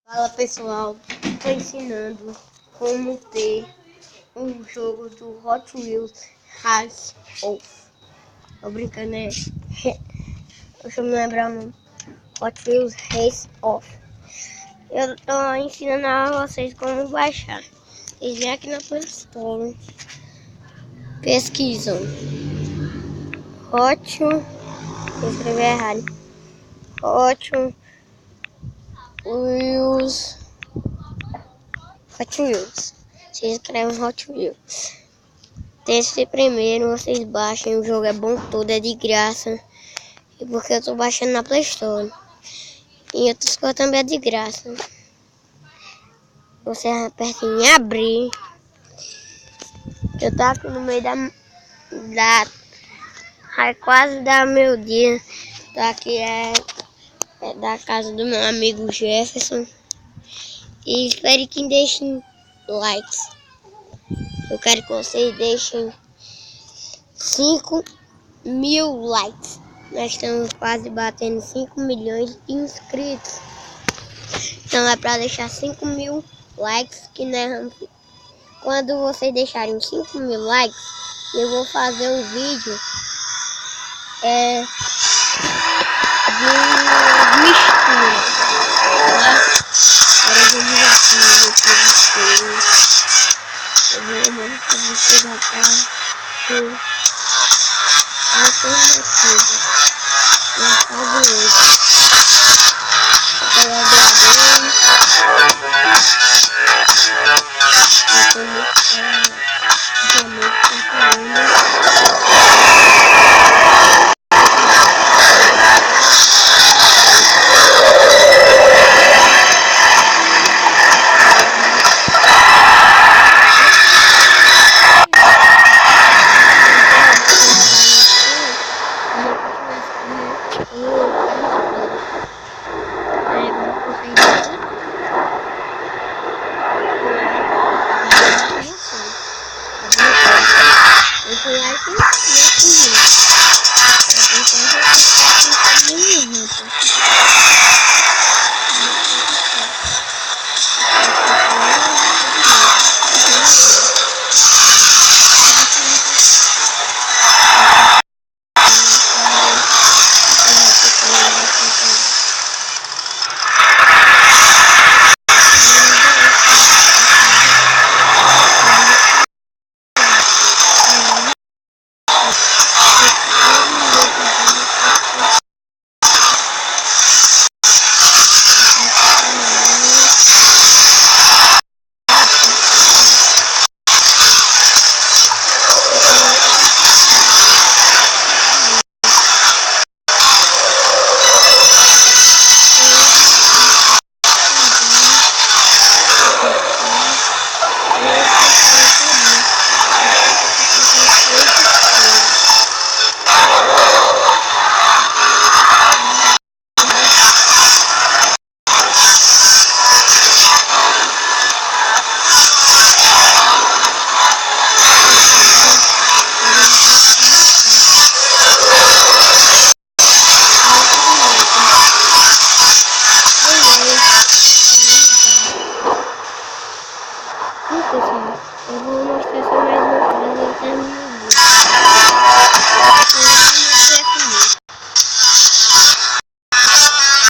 Fala pessoal, estou ensinando como ter um jogo do Hot Wheels Race Off. Tô brincando, deixa eu me lembrar o nome. Hot Wheels Race Off. Eu tô ensinando a vocês como baixar. Vocês vêm aqui na Play Store, pesquisam Hot, vou escrever errado, Hot Wheels. Vocês escrevem Hot Wheels. Desse primeiro vocês baixem, o jogo é bom todo, é de graça. E porque eu tô baixando na Play Store. E outras coisas também é de graça. Você aperta em abrir. Eu tô aqui no meio quase da meu dia. Tô aqui é da casa do meu amigo Jefferson. E espero que deixem likes. Eu quero que vocês deixem 5.000 likes. Nós estamos quase batendo 5 milhões de inscritos. Então é para deixar 5.000 likes que nós vamos... Quando vocês deixarem 5.000 likes, eu vou fazer um vídeo de mistura. Agora vamos aqui. Eu vou misturar com alternativa. Não sabe hoje. Vou colocar